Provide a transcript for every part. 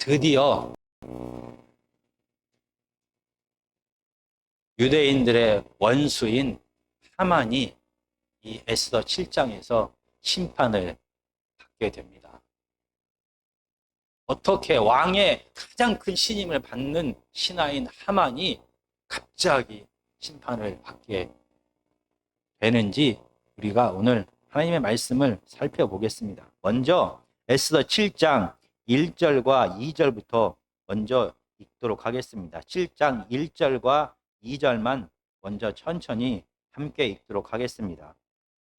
드디어 유대인들의 원수인 하만이 이 에스더 7장에서 심판을 받게 됩니다. 어떻게 왕의 가장 큰 신임을 받는 신하인 하만이 갑자기 심판을 받게 되는지 우리가 오늘 하나님의 말씀을 살펴보겠습니다. 먼저 에스더 7장 1절과 2절부터 먼저 읽도록 하겠습니다. 7장 1절과 2절만 먼저 천천히 함께 읽도록 하겠습니다.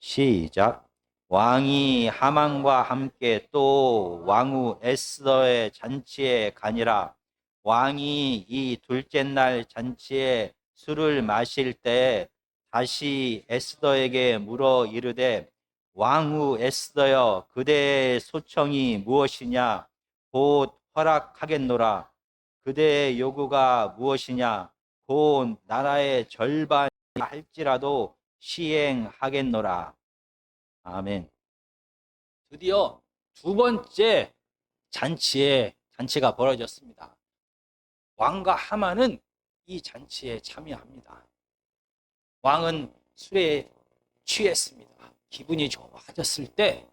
시작. 왕이 하만과 함께 또 왕후 에스더의 잔치에 가니라. 왕이 이 둘째 날 잔치에 술을 마실 때 다시 에스더에게 물어 이르되 왕후 에스더여 그대의 소청이 무엇이냐 곧 허락하겠노라. 그대의 요구가 무엇이냐 곧 나라의 절반이 할지라도 시행하겠노라. 아멘. 드디어 두 번째 잔치가 벌어졌습니다. 왕과 하만은 이 잔치에 참여합니다. 왕은 술에 취했습니다. 기분이 좋아졌을 때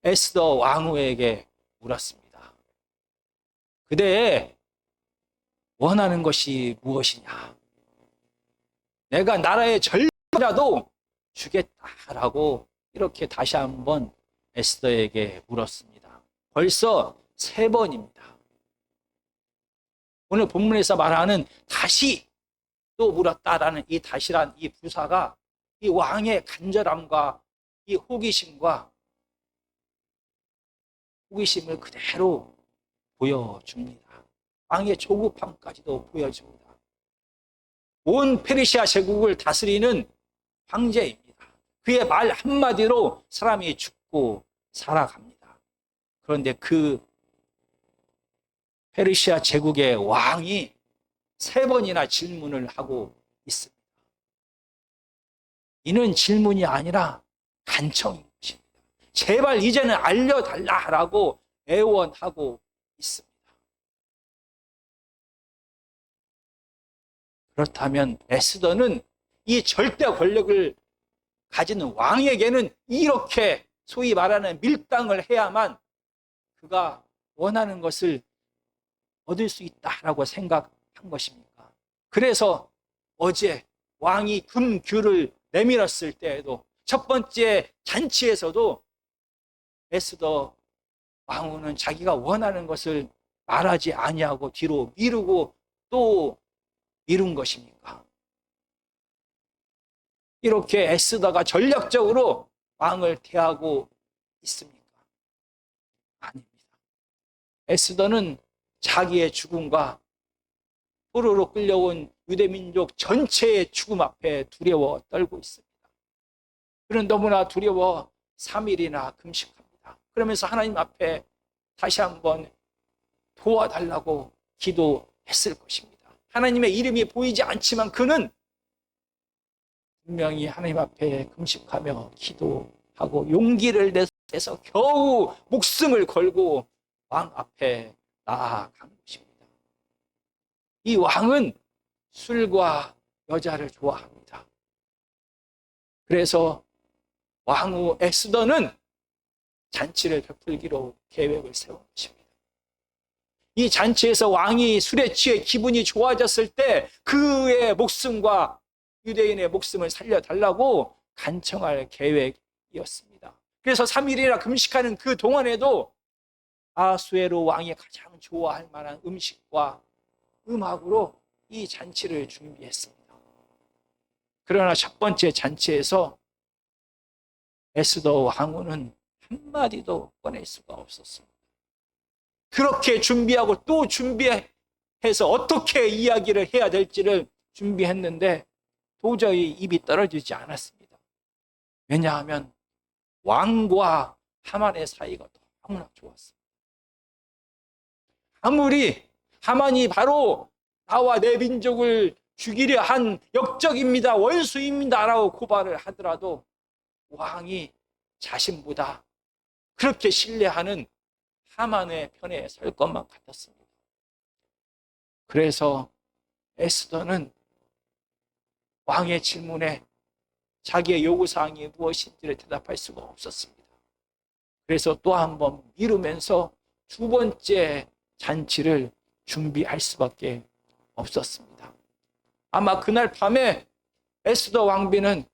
에스더 왕후에게 물었습니다. 그대의 원하는 것이 무엇이냐? 내가 나라의 절반이라도 주겠다라고 이렇게 다시 한번 에스더에게 물었습니다. 벌써 3번입니다. 오늘 본문에서 말하는 다시 또 물었다라는 이 다시란 이 부사가 이 왕의 간절함과 이 호기심을 그대로 보여줍니다. 왕의 조급함까지도 보여줍니다. 온 페르시아 제국을 다스리는 황제입니다. 그의 말 한마디로 사람이 죽고 살아갑니다. 그런데 그 페르시아 제국의 왕이 3번이나 질문을 하고 있습니다. 이는 질문이 아니라 간청인 것입니다. 제발 이제는 알려달라라고 애원하고 있습니다. 그렇다면 에스더는 이 절대 권력을 가지는 왕에게는 이렇게 소위 말하는 밀당을 해야만 그가 원하는 것을 얻을 수 있다라고 생각한 것입니까? 그래서 어제 왕이 금규를 내밀었을 때에도 첫 번째 잔치에서도 에스더 왕후는 자기가 원하는 것을 말하지 아니하고 뒤로 미루고 또 미룬 것입니까? 이렇게 에스더가 전략적으로 왕을 대하고 있습니까? 아닙니다. 에스더는 자기의 죽음과 포로로 끌려온 유대민족 전체의 죽음 앞에 두려워 떨고 있습니다. 그는 너무나 두려워 3일이나 금식합니다. 그러면서 하나님 앞에 다시 한번 도와달라고 기도했을 것입니다. 하나님의 이름이 보이지 않지만 그는 분명히 하나님 앞에 금식하며 기도하고 용기를 내서 겨우 목숨을 걸고 왕 앞에 나아간 것입니다. 이 왕은 술과 여자를 좋아합니다. 그래서 왕후 에스더는 잔치를 베풀기로 계획을 세운 것입니다. 이 잔치에서 왕이 술에 취해 기분이 좋아졌을 때 그의 목숨과 유대인의 목숨을 살려달라고 간청할 계획이었습니다. 그래서 3일이나 금식하는 그 동안에도 아수에로 왕이 가장 좋아할 만한 음식과 음악으로 이 잔치를 준비했습니다. 그러나 첫 번째 잔치에서 에스더 왕후는 한마디도 꺼낼 수가 없었습니다. 그렇게 준비하고 또 준비해서 어떻게 이야기를 해야 될지를 준비했는데 도저히 입이 떨어지지 않았습니다. 왜냐하면 왕과 하만의 사이가 너무나 좋았습니다. 아무리 하만이 바로 나와 내 민족을 죽이려 한 역적입니다, 원수입니다라고 고발을 하더라도 왕이 자신보다 그렇게 신뢰하는 하만의 편에 설 것만 같았습니다. 그래서 에스더는 왕의 질문에 자기의 요구사항이 무엇인지를 대답할 수가 없었습니다. 그래서 또 한 번 미루면서 두 번째 잔치를 준비할 수밖에 없었습니다. 아마 그날 밤에 에스더 왕비는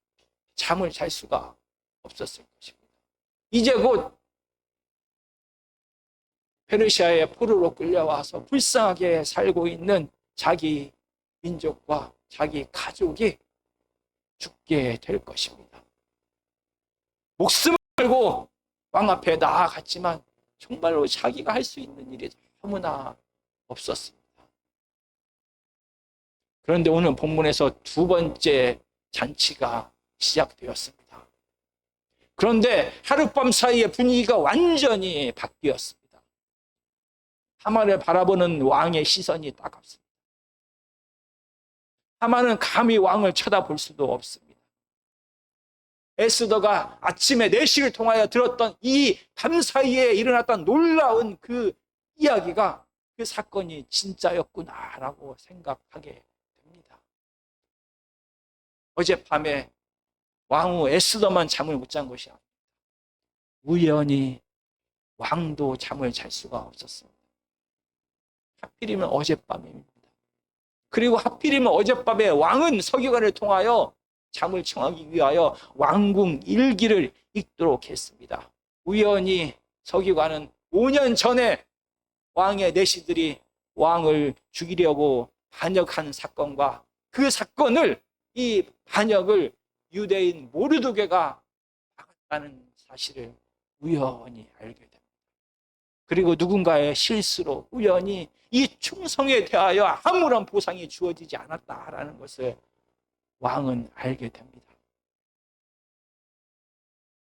잠을 잘 수가 없었을 것입니다. 이제 곧 페르시아의 포로로 끌려와서 불쌍하게 살고 있는 자기 민족과 자기 가족이 죽게 될 것입니다. 목숨을 걸고 왕 앞에 나아갔지만 정말로 자기가 할 수 있는 일이 너무나 없었습니다. 그런데 오늘 본문에서 두 번째 잔치가 시작되었습니다. 그런데 하룻밤 사이에 분위기가 완전히 바뀌었습니다. 하만을 바라보는 왕의 시선이 따갑습니다. 하만은 감히 왕을 쳐다볼 수도 없습니다. 에스더가 아침에 내식을 통하여 들었던 이 밤 사이에 일어났던 놀라운 그 이야기가, 그 사건이 진짜였구나라고 생각하게 됩니다. 어젯밤에 왕후 에스더만 잠을 못 잔 것이 아닙니다. 우연히 왕도 잠을 잘 수가 없었습니다. 하필이면 어젯밤입니다. 그리고 하필이면 어젯밤에 왕은 서기관을 통하여 잠을 청하기 위하여 왕궁 일기를 읽도록 했습니다. 우연히 서기관은 5년 전에 왕의 내시들이 왕을 죽이려고 반역한 사건과 그 사건을, 이 반역을 유대인 모르드게가 막았다는 사실을 우연히 알게 됩니다. 그리고 누군가의 실수로 우연히 이 충성에 대하여 아무런 보상이 주어지지 않았다라는 것을 왕은 알게 됩니다.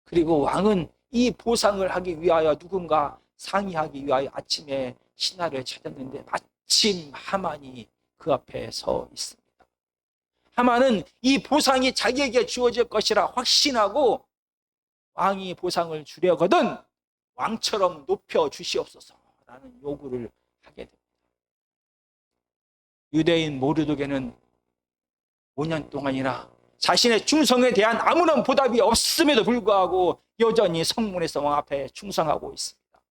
그리고 왕은 이 보상을 하기 위하여 누군가 상의하기 위하여 아침에 신하를 찾았는데 마침 하만이 그 앞에 서 있습니다. 하만은 이 보상이 자기에게 주어질 것이라 확신하고 왕이 보상을 주려거든 왕처럼 높여 주시옵소서라는 요구를 하게 됩니다. 유대인 모르드게는 5년 동안이나 자신의 충성에 대한 아무런 보답이 없음에도 불구하고 여전히 성문에서 왕 앞에 충성하고 있습니다.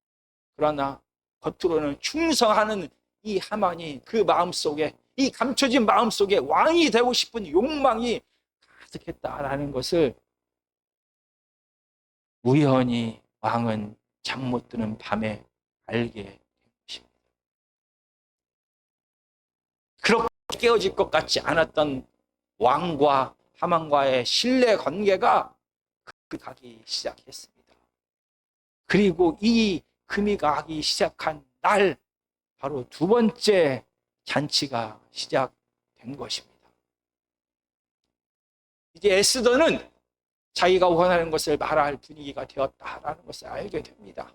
그러나 겉으로는 충성하는 이 하만이 그 마음속에, 이 감춰진 마음속에 왕이 되고 싶은 욕망이 가득했다라는 것을 우연히 왕은 잠 못 드는 밤에 알게 된 것입니다. 그렇게 깨어질 것 같지 않았던 왕과 하만과의 신뢰 관계가 금이 가기 시작했습니다. 그리고 이 금이 가기 시작한 날, 바로 두 번째 잔치가 시작된 것입니다. 이제 에스더는 자기가 원하는 것을 말할 분위기가 되었다라는 것을 알게 됩니다.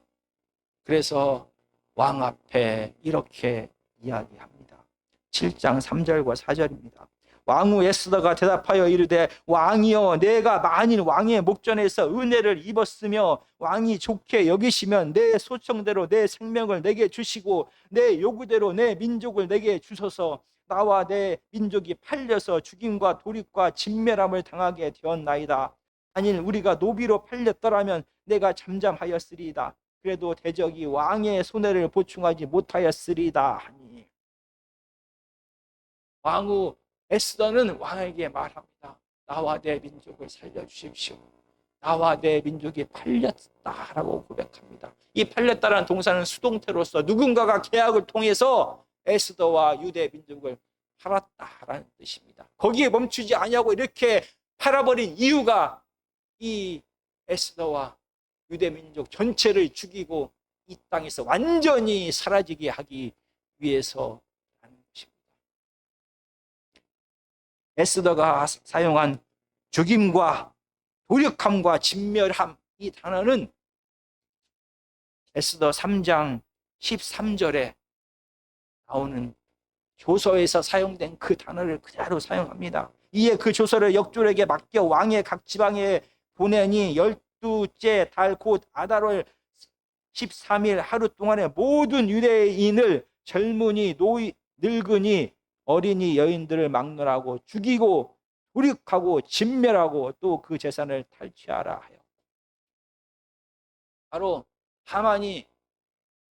그래서 왕 앞에 이렇게 이야기합니다. 7장 3절과 4절입니다. 왕후 에스더가 대답하여 이르되 왕이여, 내가 만일 왕의 목전에서 은혜를 입었으며 왕이 좋게 여기시면 내 소청대로 내 생명을 내게 주시고 내 요구대로 내 민족을 내게 주소서. 나와 내 민족이 팔려서 죽임과 도륙과 진멸함을 당하게 되었나이다. 만일 우리가 노비로 팔렸더라면 내가 잠잠하였으리이다. 그래도 대적이 왕의 손해를 보충하지 못하였으리이다 하니. 왕후 에스더는 왕에게 말합니다. 나와 내 민족을 살려주십시오. 나와 내 민족이 팔렸다라고 고백합니다. 이 팔렸다라는 동사는 수동태로서 누군가가 계약을 통해서 에스더와 유대 민족을 팔았다라는 뜻입니다. 거기에 멈추지 아니하고 이렇게 팔아버린 이유가 이 에스더와 유대 민족 전체를 죽이고 이 땅에서 완전히 사라지게 하기 위해서라는 것입니다. 에스더가 사용한 죽임과 도륙함과 진멸함, 이 단어는 에스더 3장 13절에 나오는 조서에서 사용된 그 단어를 그대로 사용합니다. 이에 그 조서를 역졸에게 맡겨 왕의 각 지방에 보내니 12째 달 곧 아달월 13일 하루 동안에 모든 유대인을 젊은이, 늙은이, 어린이, 여인들을 막론하고 죽이고 돌육하고 진멸하고 또 그 재산을 탈취하라 하여. 바로 하만이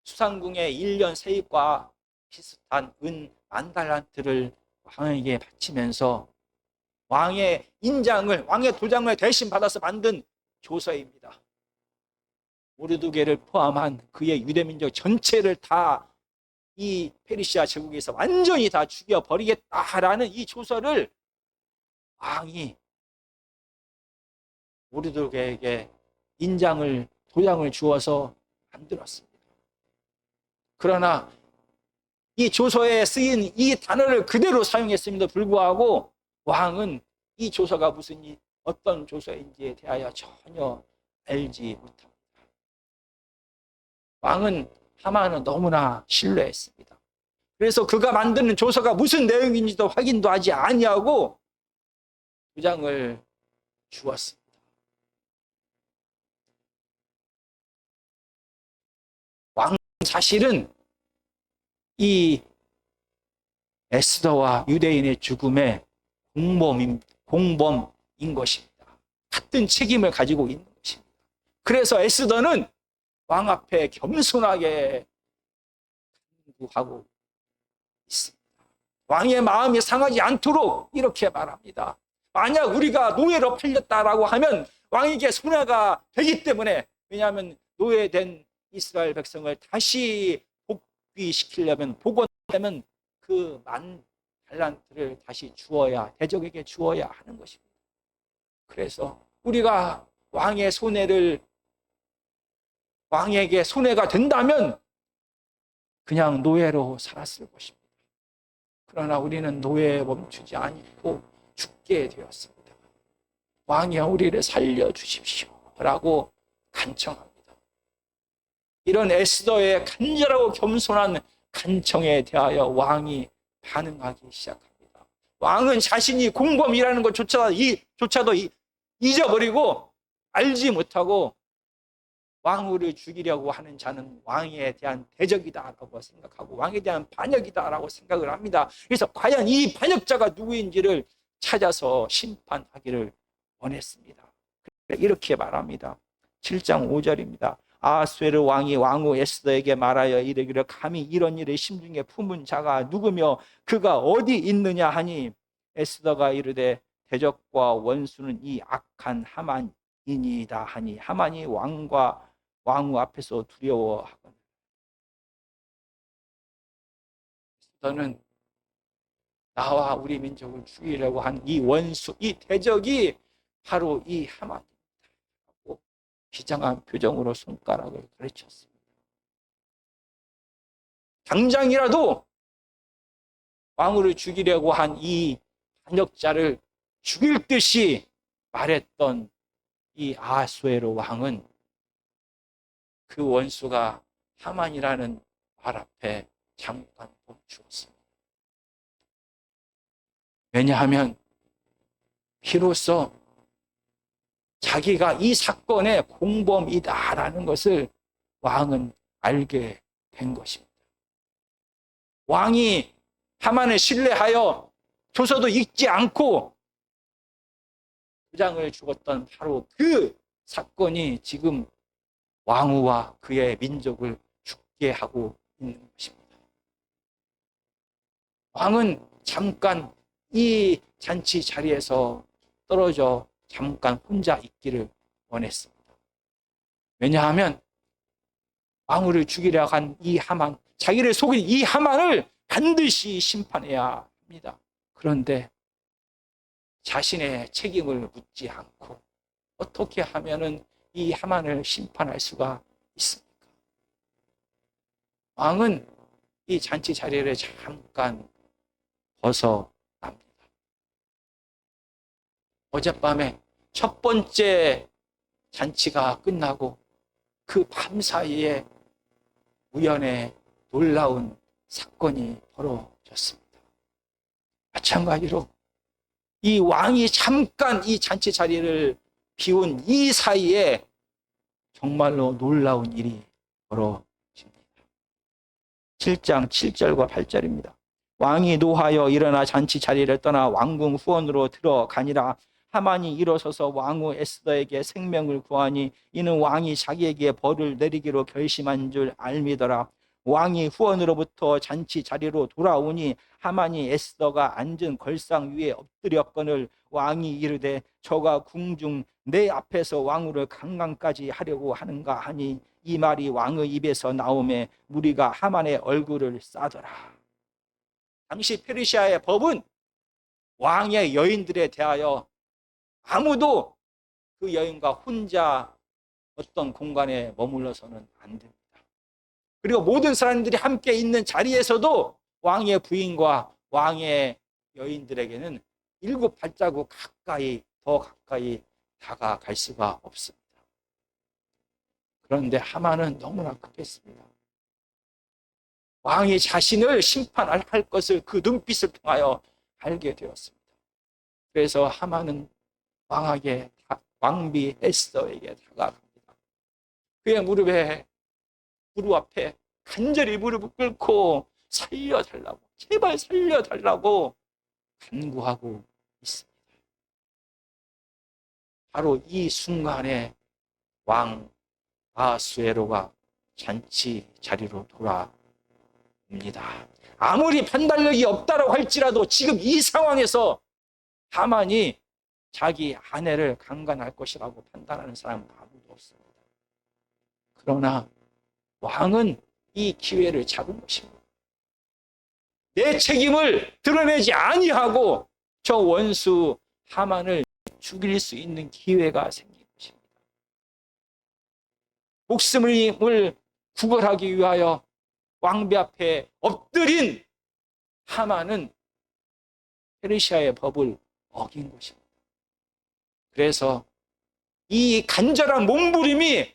수상궁의 1년 세입과 비슷한 은 10,000달란트를 왕에게 바치면서 왕의 인장을, 왕의 도장을 대신 받아서 만든 조서입니다. 모르드게를 포함한 그의 유대민족 전체를 다 이 페르시아 제국에서 완전히 다 죽여버리겠다라는 이 조서를 왕이 모르드게에게 인장을, 도장을 주어서 만들었습니다. 그러나 이 조서에 쓰인 이 단어를 그대로 사용했음에도 불구하고 왕은 이 조서가 어떤 조서인지에 대하여 전혀 알지 못합니다. 왕은 하만을 너무나 신뢰했습니다. 그래서 그가 만드는 조서가 무슨 내용인지도 확인도 하지 아니하고 도장을 주었습니다. 왕 사실은 이 에스더와 유대인의 죽음의 공범인 것입니다. 같은 책임을 가지고 있는 것입니다. 그래서 에스더는 왕 앞에 겸손하게 간구하고 있습니다. 왕의 마음이 상하지 않도록 이렇게 말합니다. 만약 우리가 노예로 팔렸다라고 하면 왕에게 손해가 되기 때문에, 왜냐하면 노예된 이스라엘 백성을 다시 복귀시키려면, 복원하려면 그 10,000달란트를 다시 주어야, 대적에게 주어야 하는 것입니다. 그래서 우리가 왕에게 손해가 된다면 그냥 노예로 살았을 것입니다. 그러나 우리는 노예에 멈추지 않고 죽게 되었습니다. 왕이여 우리를 살려주십시오 라고 간청합니다. 이런 에스더의 간절하고 겸손한 간청에 대하여 왕이 반응하기 시작합니다. 왕은 자신이 공범이라는 것조차도 잊어버리고 알지 못하고 왕후를 죽이려고 하는 자는 왕에 대한 대적이다라고 생각하고 왕에 대한 반역이다라고 생각을 합니다. 그래서 과연 이 반역자가 누구인지를 찾아서 심판하기를 원했습니다. 이렇게 말합니다. 7장 5절입니다. 아하수에르 왕이 왕후 에스더에게 말하여 이르기를 감히 이런 일을 심중에 품은 자가 누구며 그가 어디 있느냐 하니 에스더가 이르되 대적과 원수는 이 악한 하만이니이다 하니 하만이 왕후 앞에서 두려워하거늘. 에스더는 나와 우리 민족을 죽이려고 한 이 원수, 이 대적이 바로 이 하만입니다. 비장한 표정으로 손가락을 가르쳤습니다. 당장이라도 왕후를 죽이려고 한 이 반역자를 죽일 듯이 말했던 이 아하수에로 왕은 그 원수가 하만이라는 말 앞에 잠깐 멈추었습니다. 왜냐하면 비로소 자기가 이 사건의 공범이다라는 것을 왕은 알게 된 것입니다. 왕이 하만을 신뢰하여 조서도 읽지 않고 도장을 주었던 바로 그 사건이 지금 왕후와 그의 민족을 죽게 하고 있는 것입니다. 왕은 잠깐 이 잔치 자리에서 떨어져 잠깐 혼자 있기를 원했습니다. 왜냐하면 왕후를 죽이려 한 이 하만, 자기를 속인 이 하만을 반드시 심판해야 합니다. 그런데 자신의 책임을 묻지 않고 어떻게 하면은 이 하만을 심판할 수가 있습니까? 왕은 이 잔치 자리를 잠깐 벗어납니다. 어젯밤에 첫 번째 잔치가 끝나고 그 밤 사이에 우연의 놀라운 사건이 벌어졌습니다. 마찬가지로 이 왕이 잠깐 이 잔치 자리를 비운 이 사이에 정말로 놀라운 일이 벌어집니다. 7장 7절과 8절입니다. 왕이 노하여 일어나 잔치 자리를 떠나 왕궁 후원으로 들어가니라. 하만이 일어서서 왕후 에스더에게 생명을 구하니 이는 왕이 자기에게 벌을 내리기로 결심한 줄 알미더라. 왕이 후원으로부터 잔치 자리로 돌아오니 하만이 에스더가 앉은 걸상 위에 엎드렸거늘 왕이 이르되 저가 궁중 내 앞에서 왕후를 강간까지 하려고 하는가 하니 이 말이 왕의 입에서 나오매 무리가 하만의 얼굴을 싸더라. 당시 페르시아의 법은 왕의 여인들에 대하여 아무도 그 여인과 혼자 어떤 공간에 머물러서는 안 됩니다. 그리고 모든 사람들이 함께 있는 자리에서도 왕의 부인과 왕의 여인들에게는 7발자국 더 가까이 다가갈 수가 없습니다. 그런데 하만은 너무나 급했습니다. 왕이 자신을 심판할 것을 그 눈빛을 통하여 알게 되었습니다. 그래서 하만은 왕비 에스더에게 다가갑니다. 그의 무릎 앞에 간절히 무릎을 꿇고 살려달라고, 제발 살려달라고 간구하고 있습니다. 바로 이 순간에 왕 아하수에로가 잔치 자리로 돌아옵니다. 아무리 판단력이 없다고 할지라도 지금 이 상황에서 하만이 자기 아내를 강간할 것이라고 판단하는 사람은 아무도 없습니다. 그러나 왕은 이 기회를 잡은 것입니다. 내 책임을 드러내지 아니하고 저 원수 하만을 죽일 수 있는 기회가 생긴 것입니다. 목숨을 구걸하기 위하여 왕비 앞에 엎드린 하만은 페르시아의 법을 어긴 것입니다. 그래서 이 간절한 몸부림이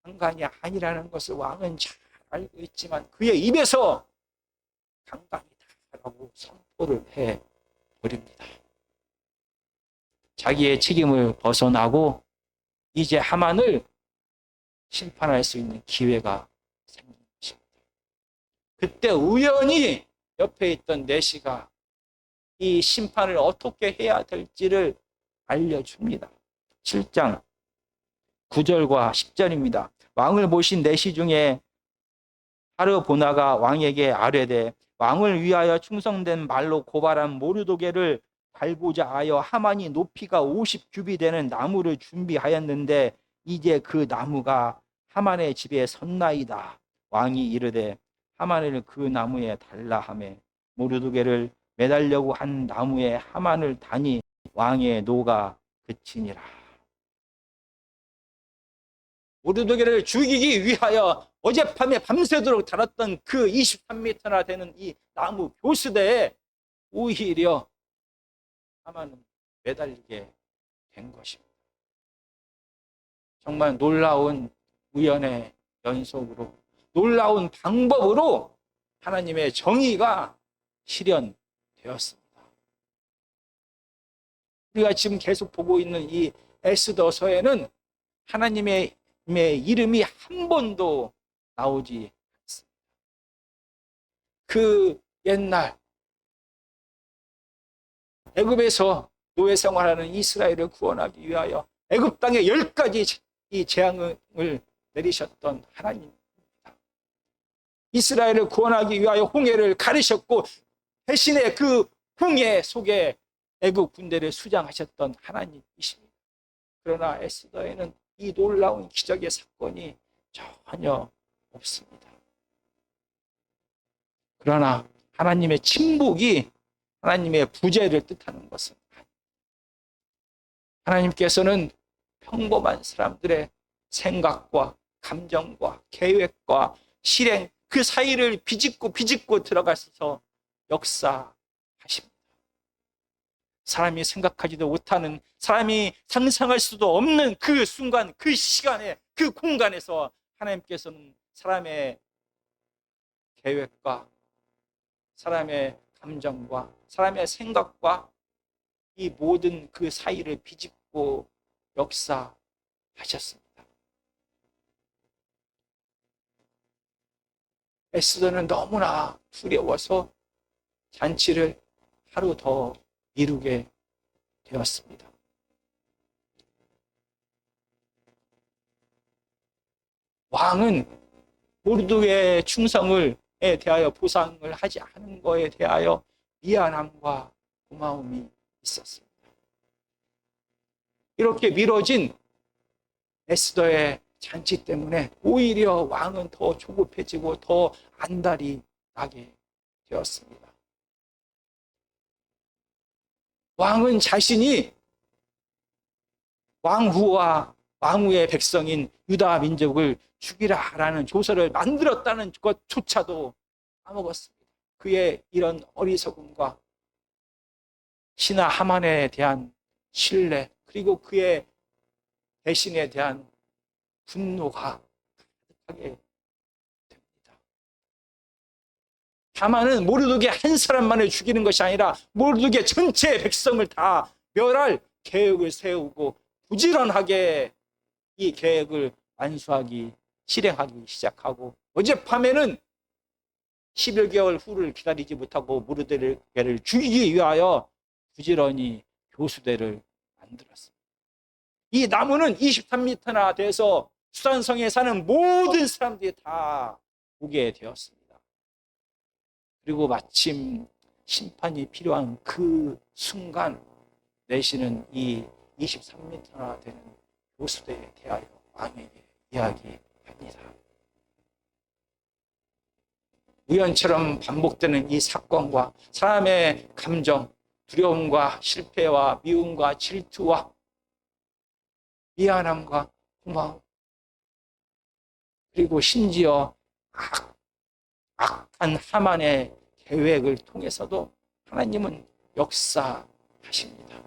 강간이 아니라는 것을 왕은 잘 알고 있지만 그의 입에서 강간이다라고 선포를 해버립니다. 자기의 책임을 벗어나고 이제 하만을 심판할 수 있는 기회가 생긴 것입니다. 그때 우연히 옆에 있던 내시가 이 심판을 어떻게 해야 될지를 알려줍니다. 7장 9절과 10절입니다. 왕을 모신 내시 중에 하르보나가 왕에게 아뢰되 왕을 위하여 충성된 말로 고발한 모르도게를 갈고자 하여 하만이 높이가 50규비 되는 나무를 준비하였는데 이제 그 나무가 하만의 집에 섰나이다. 왕이 이르되 하만을 그 나무에 달라 하매 모르도게를 매달려고 한 나무에 하만을 다니 왕의 노가 그치니라. 모르도게를 죽이기 위하여 어젯밤에 밤새도록 다뤘던 그 23m나 되는 이 나무 교수대에 오히려 하만은 매달리게 된 것입니다. 정말 놀라운 우연의 연속으로, 놀라운 방법으로 하나님의 정의가 실현되었습니다. 우리가 지금 계속 보고 있는 이 에스더서에는 하나님의 이름이 한 번도 나오지 않습니다. 그 옛날 애굽에서 노예 생활하는 이스라엘을 구원하기 위하여 애굽 땅에 10가지 이 재앙을 내리셨던 하나님입니다. 이스라엘을 구원하기 위하여 홍해를 가르셨고 대신에 그 홍해 속에 애굽 군대를 수장하셨던 하나님이십니다. 그러나 에스더에는 이 놀라운 기적의 사건이 전혀 없습니다. 그러나 하나님의 침묵이 하나님의 부재를 뜻하는 것은 하나님께서는 평범한 사람들의 생각과 감정과 계획과 실행 그 사이를 비집고 들어가서 역사하십니다. 사람이 생각하지도 못하는, 사람이 상상할 수도 없는 그 순간, 그 시간에, 그 공간에서 하나님께서는 사람의 계획과 사람의 감정과 사람의 생각과 이 모든 그 사이를 비집고 역사하셨습니다. 에스더는 너무나 두려워서 잔치를 하루 더 미루게 되었습니다. 왕은 모르드게의 충성에 대하여 보상을 하지 않은 것에 대하여 미안함과 고마움이 있었습니다. 이렇게 미뤄진 에스더의 잔치 때문에 오히려 왕은 더 조급해지고 더 안달이 나게 되었습니다. 왕은 자신이 왕후의 백성인 유다 민족을 죽이라라는 조서를 만들었다는 것조차도 까먹었습니다. 그의 이런 어리석음과 신하 하만에 대한 신뢰, 그리고 그의 대신에 대한 분노가 가득하게 됩니다. 하만은 모르드게 한 사람만을 죽이는 것이 아니라 모르드게 전체 백성을 다 멸할 계획을 세우고 부지런하게 이 계획을 실행하기 시작하고, 어젯밤에는 11개월 후를 기다리지 못하고 모르드게를 죽이기 위하여 부지런히 교수대를 만들었습니다. 이 나무는 23m나 돼서 수산성에 사는 모든 사람들이 다 보게 되었습니다. 그리고 마침 심판이 필요한 그 순간 내시는 이 23m나 되는 교수대에 대하여 왕에게 이야기합니다. 우연처럼 반복되는 이 사건과 사람의 감정, 두려움과 실패와 미움과 질투와 미안함과 고마움, 그리고 심지어 악한 하만의 계획을 통해서도 하나님은 역사하십니다.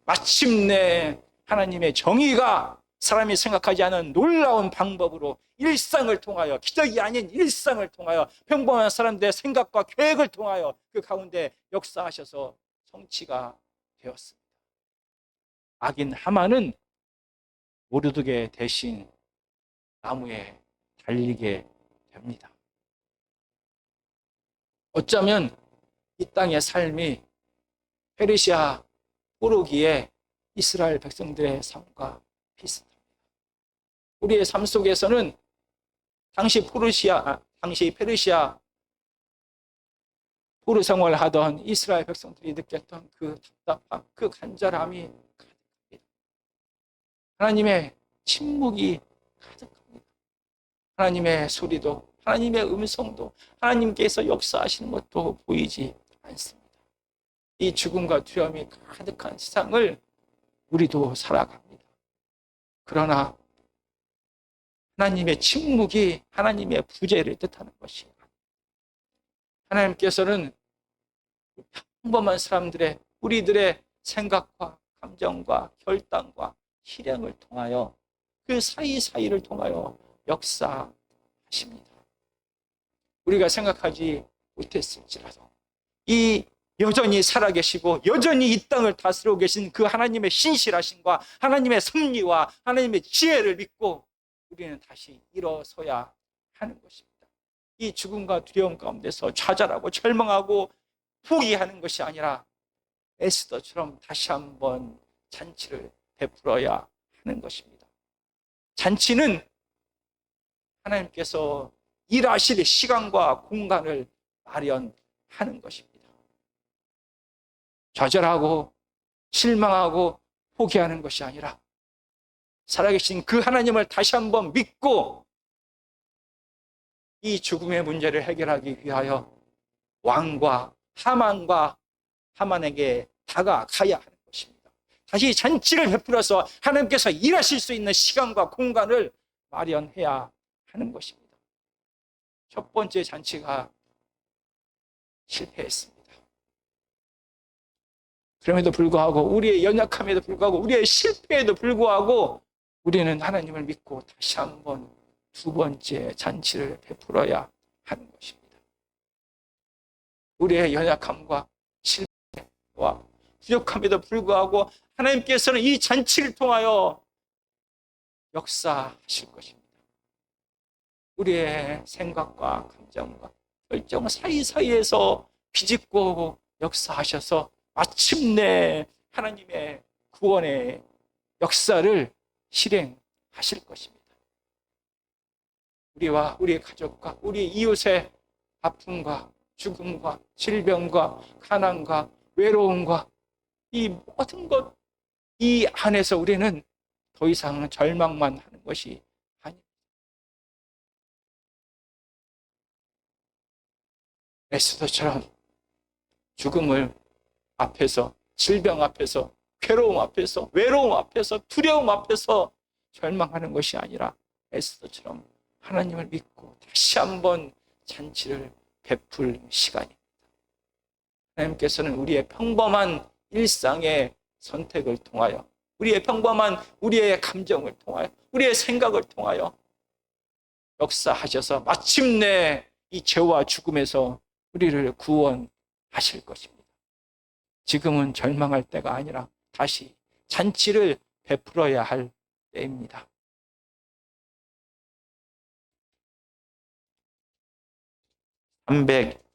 마침내 하나님의 정의가 사람이 생각하지 않은 놀라운 방법으로 일상을 통하여, 기적이 아닌 일상을 통하여, 평범한 사람들의 생각과 계획을 통하여 그 가운데 역사하셔서 성취가 되었습니다. 악인 하만은 모르드게 대신 나무에 달리게 됩니다. 어쩌면 이 땅의 삶이 페르시아 포로기에 이스라엘 백성들의 삶과 비슷합니다. 우리의 삶 속에서는 당시 페르시아 포로 생활을 하던 이스라엘 백성들이 느꼈던 그 답답함, 그 간절함이 가득합니다. 하나님의 침묵이 가득합니다. 하나님의 소리도, 하나님의 음성도, 하나님께서 역사하시는 것도 보이지 않습니다. 이 죽음과 두려움이 가득한 세상을 우리도 살아갑니다. 그러나 하나님의 침묵이 하나님의 부재를 뜻하는 것이 아닙니다. 하나님께서는 평범한 사람들의, 우리들의 생각과 감정과 결단과 실행을 통하여, 그 사이사이를 통하여 역사하십니다. 우리가 생각하지 못했을지라도 이 여전히 살아계시고 여전히 이 땅을 다스리고 계신 그 하나님의 신실하심과 하나님의 섭리와 하나님의 지혜를 믿고 우리는 다시 일어서야 하는 것입니다. 이 죽음과 두려움 가운데서 좌절하고 절망하고 포기하는 것이 아니라 에스더처럼 다시 한번 잔치를 베풀어야 하는 것입니다. 잔치는 하나님께서 일하실 시간과 공간을 마련하는 것입니다. 좌절하고 실망하고 포기하는 것이 아니라 살아계신 그 하나님을 다시 한번 믿고 이 죽음의 문제를 해결하기 위하여 왕과 하만에게 다가가야 하는 것입니다. 다시 잔치를 베풀어서 하나님께서 일하실 수 있는 시간과 공간을 마련해야 하는 것입니다. 첫 번째 잔치가 실패했습니다. 그럼에도 불구하고, 우리의 연약함에도 불구하고, 우리의 실패에도 불구하고 우리는 하나님을 믿고 다시 한번 두 번째 잔치를 베풀어야 하는 것입니다. 우리의 연약함과 실패와 부족함에도 불구하고 하나님께서는 이 잔치를 통하여 역사하실 것입니다. 우리의 생각과 감정과 결정 사이사이에서 비집고 역사하셔서 마침내 하나님의 구원의 역사를 실행하실 것입니다. 우리와 우리의 가족과 우리 이웃의 아픔과 죽음과 질병과 가난과 외로움과 이 모든 것, 이 안에서 우리는 더 이상 절망만 하는 것이 아닙니다. 에스더처럼 죽음을 앞에서, 질병 앞에서, 괴로움 앞에서, 외로움 앞에서, 두려움 앞에서 절망하는 것이 아니라 에스더처럼 하나님을 믿고 다시 한번 잔치를 베풀 시간입니다. 하나님께서는 우리의 평범한 일상의 선택을 통하여, 우리의 평범한 우리의 감정을 통하여, 우리의 생각을 통하여 역사하셔서 마침내 이 죄와 죽음에서 우리를 구원하실 것입니다. 지금은 절망할 때가 아니라 다시 잔치를 베풀어야 할 때입니다. 300